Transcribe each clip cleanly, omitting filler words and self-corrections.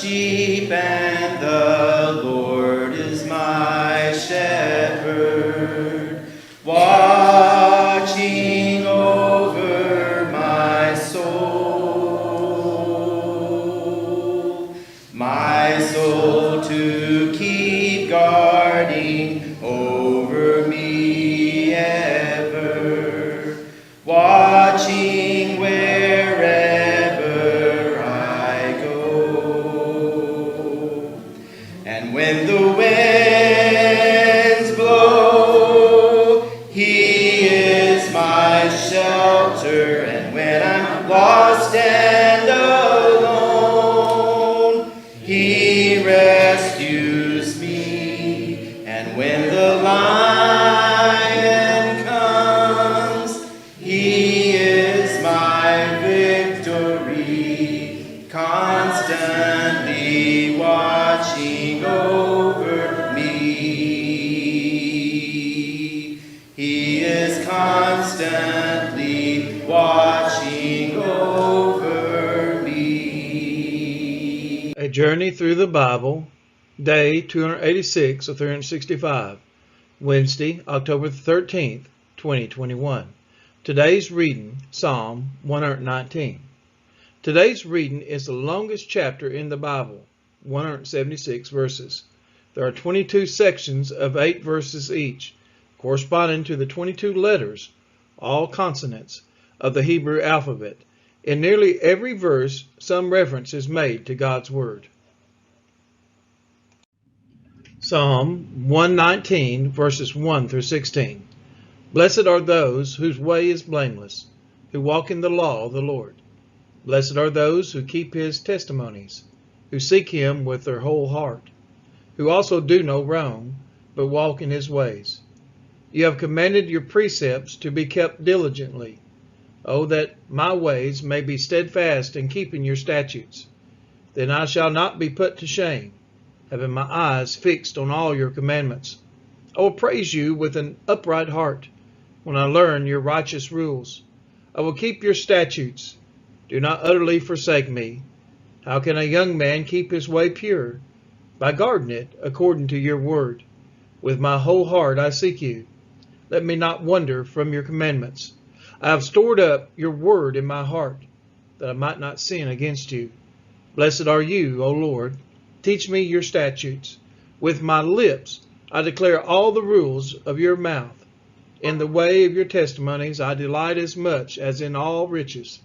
sheep, and the Lord is my shepherd, watching over my soul to keep guarding over me ever, watching wherever I go. And when the winds blow, he is my shelter, and when I'm lost and alone, he rescues me. And when the lion comes, he is my victory, constantly watching over me. He is constantly watching over me. A Journey Through the Bible, Day 286 of 365, Wednesday, October 13th, 2021. Today's reading, Psalm 119. Today's reading is the longest chapter in the Bible, 176 verses. There are 22 sections of 8 verses each, corresponding to the 22 letters, all consonants, of the Hebrew alphabet. In nearly every verse, some reference is made to God's Word. Psalm 119, verses 1 through 16. Blessed are those whose way is blameless, who walk in the law of the Lord. Blessed are those who keep his testimonies, who seek him with their whole heart, who also do no wrong, but walk in his ways. You have commanded your precepts to be kept diligently. Oh, that my ways may be steadfast in keeping your statutes. Then I shall not be put to shame, having my eyes fixed on all your commandments. I will praise you with an upright heart when I learn your righteous rules. I will keep your statutes. Do not utterly forsake me. How can a young man keep his way pure? By guarding it according to your word. With my whole heart I seek you. Let me not wander from your commandments. I have stored up your word in my heart, that I might not sin against you. Blessed are you, O Lord. Teach me your statutes. With my lips I declare all the rules of your mouth. In the way of your testimonies I delight as much as in all riches.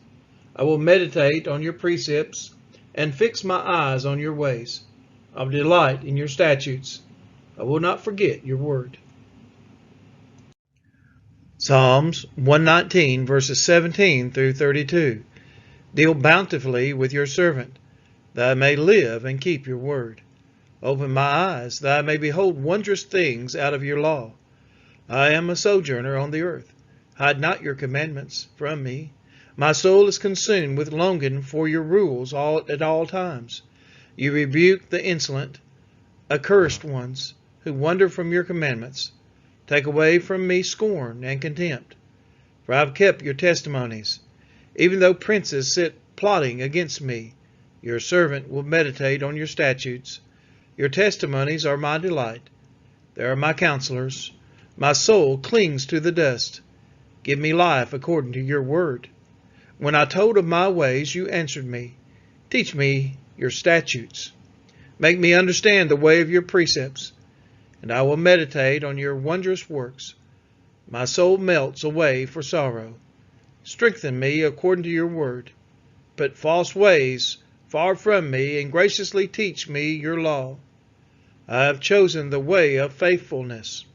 I will meditate on your precepts and fix my eyes on your ways. I will delight in your statutes. I will not forget your word. Psalms 119, verses 17 through 32. Deal bountifully with your servant, that I may live and keep your word. Open my eyes, that I may behold wondrous things out of your law. I am a sojourner on the earth. Hide not your commandments from me. My soul is consumed with longing for your rules at all times. You rebuke the insolent, accursed ones who wander from your commandments. Take away from me scorn and contempt, for I have kept your testimonies. Even though princes sit plotting against me, your servant will meditate on your statutes. Your testimonies are my delight. They are my counselors. My soul clings to the dust. Give me life according to your word. When I told of my ways, you answered me. Teach me your statutes. Make me understand the way of your precepts, and I will meditate on your wondrous works. My soul melts away for sorrow. Strengthen me according to your word. Put false ways far from me, and graciously teach me your law. I have chosen the way of faithfulness.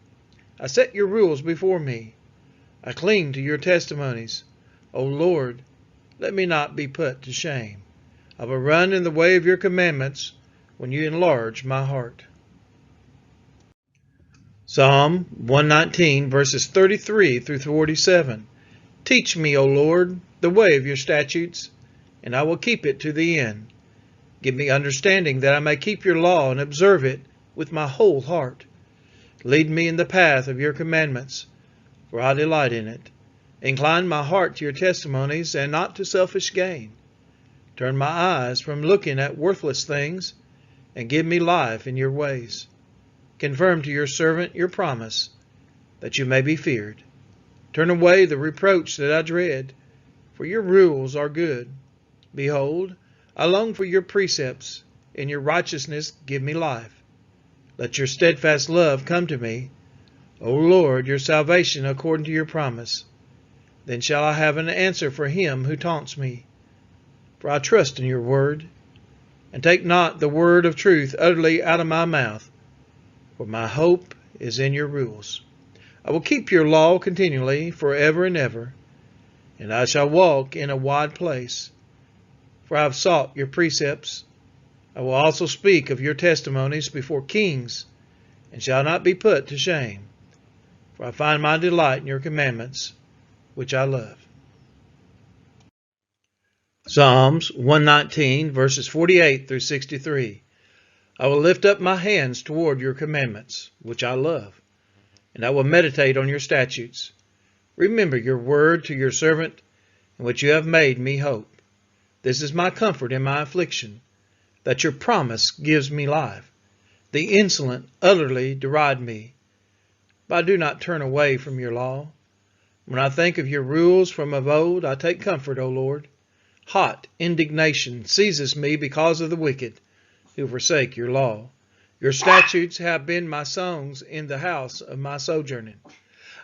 I set your rules before me. I cling to your testimonies. O Lord, let me not be put to shame. I will run in the way of your commandments when you enlarge my heart. Psalm 119, verses 33 through 47. Teach me, O Lord, the way of your statutes, and I will keep it to the end. Give me understanding that I may keep your law and observe it with my whole heart. Lead me in the path of your commandments, for I delight in it. Incline my heart to your testimonies and not to selfish gain. Turn my eyes from looking at worthless things, and give me life in your ways. Confirm to your servant your promise, that you may be feared. Turn away the reproach that I dread, for your rules are good. Behold, I long for your precepts. In your righteousness give me life. Let your steadfast love come to me, O Lord, your salvation according to your promise. Then shall I have an answer for him who taunts me. For I trust in your word, and take not the word of truth utterly out of my mouth, for my hope is in your rules. I will keep your law continually, forever and ever, and I shall walk in a wide place, for I have sought your precepts. I will also speak of your testimonies before kings, and shall not be put to shame, for I find my delight in your commandments, which I love. Psalms 119, verses 48 through 63. I will lift up my hands toward your commandments, which I love, and I will meditate on your statutes. Remember your word to your servant, in which you have made me hope. This is my comfort in my affliction, that your promise gives me life. The insolent utterly deride me, but I do not turn away from your law. When I think of your rules from of old, I take comfort, O Lord. Hot indignation seizes me because of the wicked, who forsake your law. Your statutes have been my songs in the house of my sojourning.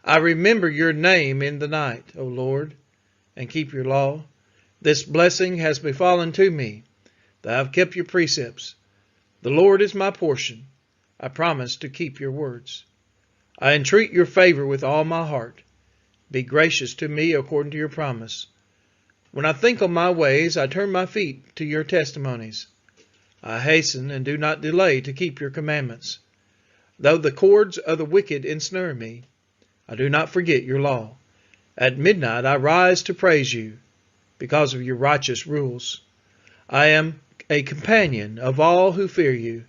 I remember your name in the night, O Lord, and keep your law. This blessing has befallen to me, that I have kept your precepts. The Lord is my portion. I promise to keep your words. I entreat your favor with all my heart. Be gracious to me according to your promise. When I think on my ways, I turn my feet to your testimonies. I hasten and do not delay to keep your commandments. Though the cords of the wicked ensnare me, I do not forget your law. At midnight I rise to praise you because of your righteous rules. I am a companion of all who fear you,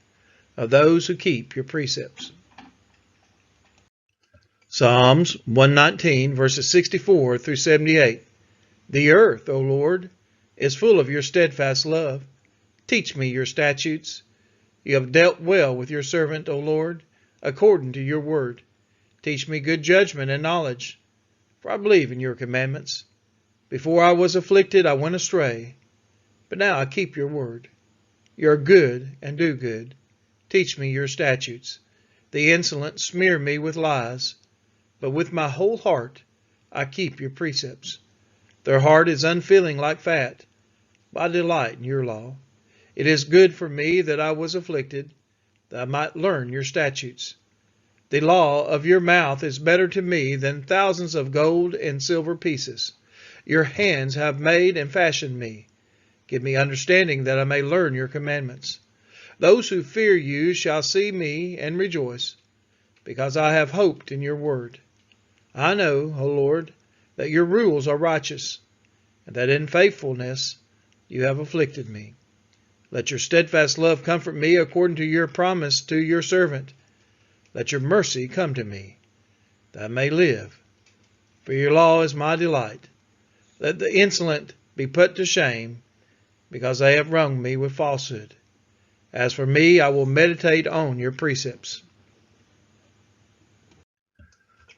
of those who keep your precepts. Psalms 119, verses 64 through 78. The earth, O Lord, is full of your steadfast love. Teach me your statutes. You have dealt well with your servant, O Lord, according to your word. Teach me good judgment and knowledge, for I believe in your commandments. Before I was afflicted, I went astray, but now I keep your word. You are good and do good. Teach me your statutes. The insolent smear me with lies, but with my whole heart I keep your precepts. Their heart is unfeeling like fat, but I delight in your law. It is good for me that I was afflicted, that I might learn your statutes. The law of your mouth is better to me than thousands of gold and silver pieces. Your hands have made and fashioned me. Give me understanding that I may learn your commandments. Those who fear you shall see me and rejoice, because I have hoped in your word. I know, O Lord, that your rules are righteous, and that in faithfulness you have afflicted me. Let your steadfast love comfort me according to your promise to your servant. Let your mercy come to me, that I may live. For your law is my delight. Let the insolent be put to shame, because they have wronged me with falsehood. As for me, I will meditate on your precepts.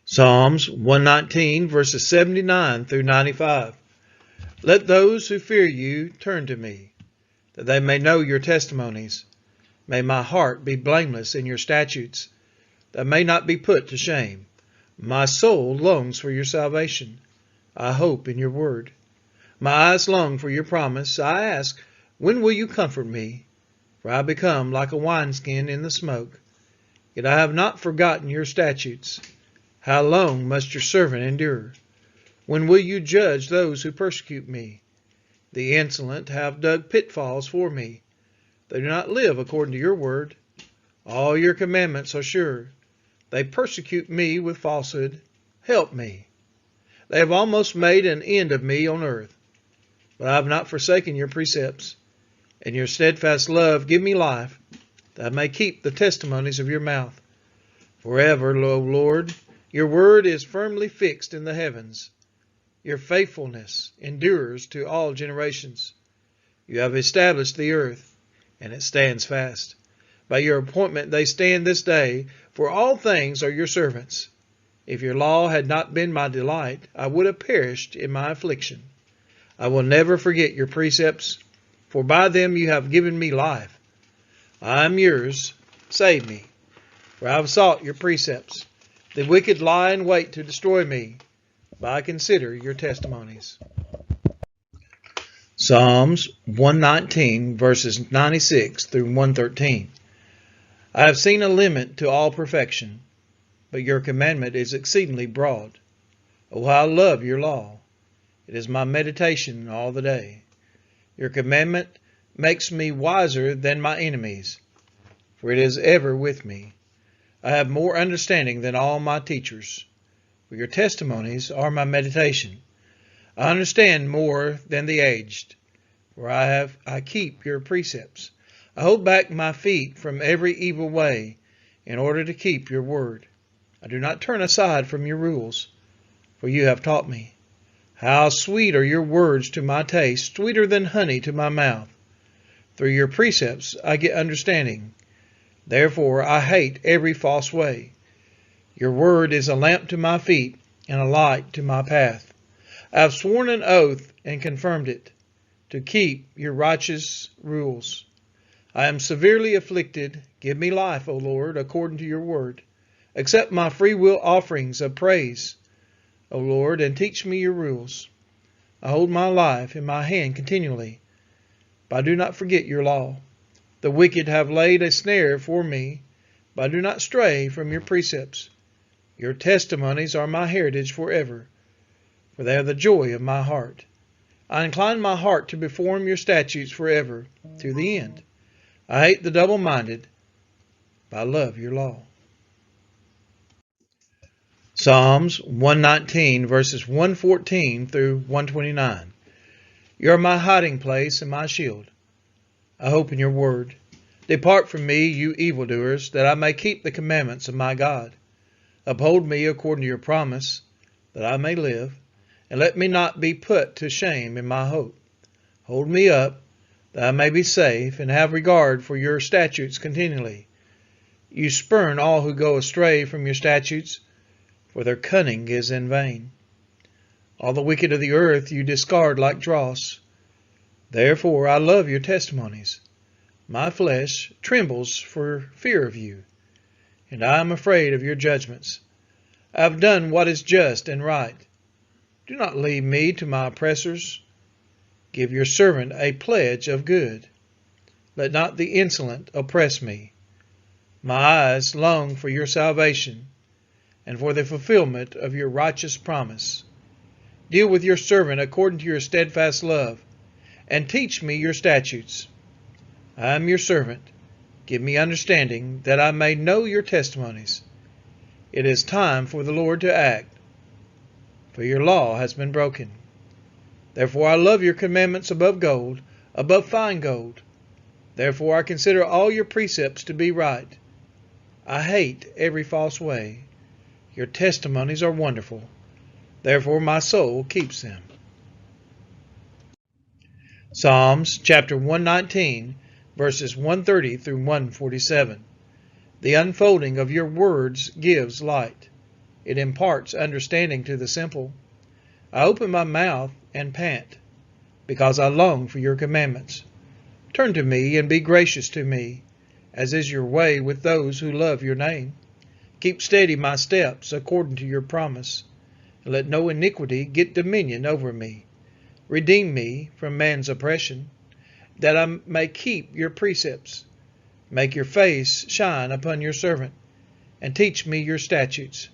Psalms 119, verses 79 through 95. Let those who fear you turn to me, that they may know your testimonies. May my heart be blameless in your statutes, that I may not be put to shame. My soul longs for your salvation. I hope in your word. My eyes long for your promise. I ask, when will you comfort me? For I become like a wineskin in the smoke. Yet I have not forgotten your statutes. How long must your servant endure? When will you judge those who persecute me? The insolent have dug pitfalls for me. They do not live according to your word. All your commandments are sure. They persecute me with falsehood. Help me. They have almost made an end of me on earth. But I have not forsaken your precepts. In your steadfast love give me life, that I may keep the testimonies of your mouth. Forever, O Lord, your word is firmly fixed in the heavens. Your faithfulness endures to all generations. You have established the earth, and it stands fast. By your appointment they stand this day, for all things are your servants. If your law had not been my delight, I would have perished in my affliction. I will never forget your precepts, for by them you have given me life. I am yours, save me, for I have sought your precepts. The wicked lie in wait to destroy me, but I consider your testimonies. Psalms 119, verses 96 through 113. I have seen a limit to all perfection, but your commandment is exceedingly broad. Oh, how I love your law. It is my meditation all the day. Your commandment makes me wiser than my enemies, for it is ever with me. I have more understanding than all my teachers, for your testimonies are my meditation. I understand more than the aged, for I keep your precepts. I hold back my feet from every evil way in order to keep your word. I do not turn aside from your rules, for you have taught me. How sweet are your words to my taste, sweeter than honey to my mouth. Through your precepts I get understanding. Therefore I hate every false way. Your word is a lamp to my feet and a light to my path. I have sworn an oath and confirmed it, to keep your righteous rules. I am severely afflicted. Give me life, O Lord, according to your word. Accept my free will offerings of praise, O Lord, and teach me your rules. I hold my life in my hand continually, but I do not forget your law. The wicked have laid a snare for me, but I do not stray from your precepts. Your testimonies are my heritage forever, for they are the joy of my heart. I incline my heart to perform your statutes forever, to the end. I hate the double-minded, but I love your law. Psalms 119, verses 114 through 129. You are my hiding place and my shield. I hope in your word. Depart from me, you evildoers, that I may keep the commandments of my God. Uphold me according to your promise, that I may live, and let me not be put to shame in my hope. Hold me up, that I may be safe, and have regard for your statutes continually. You spurn all who go astray from your statutes, for their cunning is in vain. All the wicked of the earth you discard like dross. Therefore I love your testimonies. My flesh trembles for fear of you, and I am afraid of your judgments. I have done what is just and right. Do not leave me to my oppressors. Give your servant a pledge of good. Let not the insolent oppress me. My eyes long for your salvation, and for the fulfillment of your righteous promise. Deal with your servant according to your steadfast love, and teach me your statutes. I am your servant. Give me understanding, that I may know your testimonies. It is time for the Lord to act, for your law has been broken. Therefore I love your commandments above gold, above fine gold. Therefore I consider all your precepts to be right. I hate every false way. Your testimonies are wonderful. Therefore my soul keeps them. Psalms chapter 119, verses 130 through 147. The unfolding of your words gives light. It imparts understanding to the simple. I open my mouth and pant, because I long for your commandments. Turn to me and be gracious to me, as is your way with those who love your name. Keep steady my steps according to your promise, and let no iniquity get dominion over me. Redeem me from man's oppression, that I may keep your precepts. Make your face shine upon your servant, and teach me your statutes.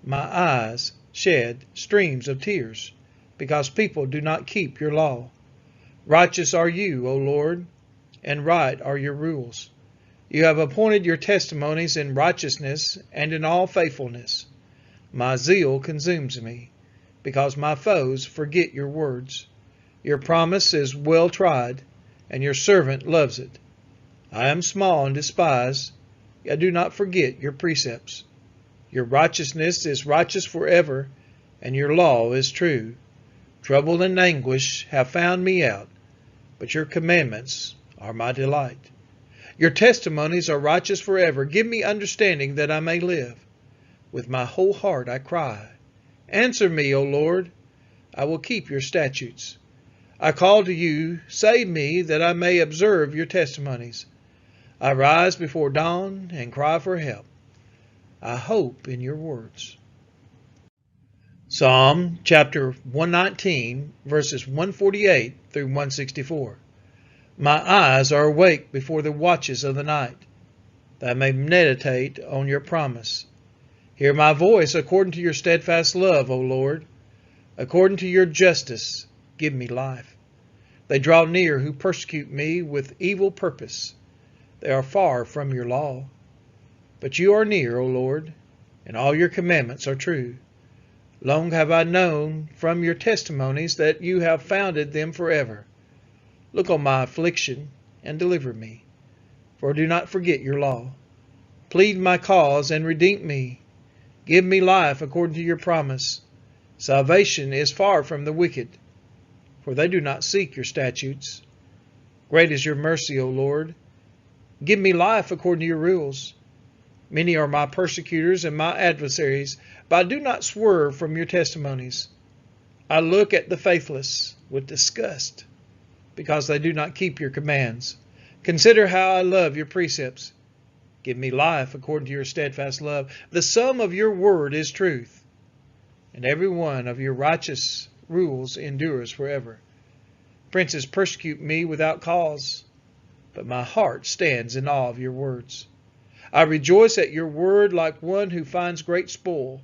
My eyes shed streams of tears, because people do not keep your law. Righteous are you, O Lord, and right are your rules. You have appointed your testimonies in righteousness and in all faithfulness. My zeal consumes me, because my foes forget your words. Your promise is well tried, and your servant loves it. I am small and despised, yet do not forget your precepts. Your righteousness is righteous forever, and your law is true. Trouble and anguish have found me out, but your commandments are my delight. Your testimonies are righteous forever. Give me understanding that I may live. With my whole heart I cry. Answer me, O Lord. I will keep your statutes. I call to you, save me, that I may observe your testimonies. I rise before dawn and cry for help. I hope in your words. Psalm chapter 119, verses 148 through 164. My eyes are awake before the watches of the night, that I may meditate on your promise. Hear my voice according to your steadfast love, O Lord. According to your justice, give me life. They draw near who persecute me with evil purpose. They are far from your law. But you are near, O Lord, and all your commandments are true. Long have I known from your testimonies that you have founded them forever. Look on my affliction and deliver me, for do not forget your law. Plead my cause and redeem me. Give me life according to your promise. Salvation is far from the wicked, for they do not seek your statutes. Great is your mercy, O Lord. Give me life according to your rules. Many are my persecutors and my adversaries, but I do not swerve from your testimonies. I look at the faithless with disgust, because they do not keep your commands. Consider how I love your precepts. Give me life according to your steadfast love. The sum of your word is truth, and every one of your righteous rules endures forever. Princes persecute me without cause, but my heart stands in awe of your words. I rejoice at your word like one who finds great spoil.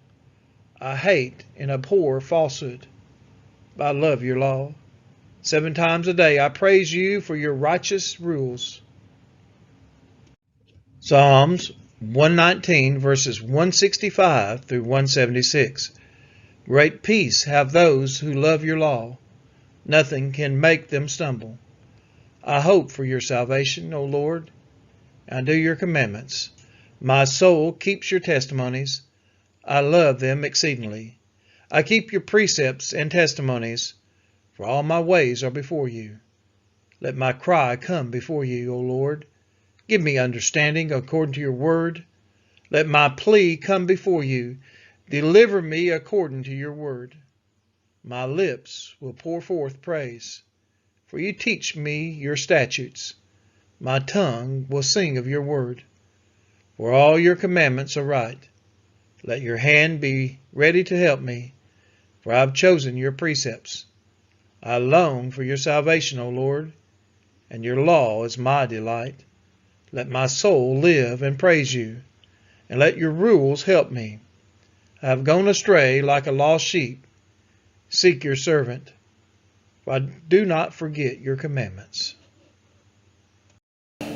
I hate and abhor falsehood, but I love your law. 7 times a day I praise you for your righteous rules. Psalms 119, verses 165 through 176. Great peace have those who love your law. Nothing can make them stumble. I hope for your salvation, O Lord. I do your commandments. My soul keeps your testimonies. I love them exceedingly. I keep your precepts and testimonies, for all my ways are before you. Let my cry come before you, O Lord. Give me understanding according to your word. Let my plea come before you. Deliver me according to your word. My lips will pour forth praise, for you teach me your statutes. My tongue will sing of your word, for all your commandments are right. Let your hand be ready to help me, for I have chosen your precepts. I long for your salvation, O Lord, and your law is my delight. Let my soul live and praise you, and let your rules help me. I have gone astray like a lost sheep. Seek your servant, for I do not forget your commandments.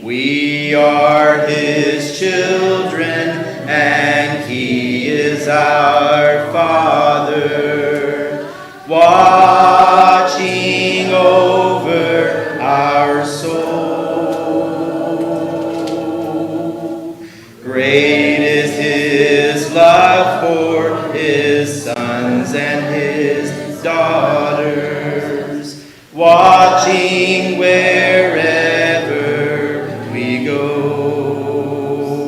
We are his children, and he is our Father, watching over our soul. Great is his love for his sons and his daughters, watching with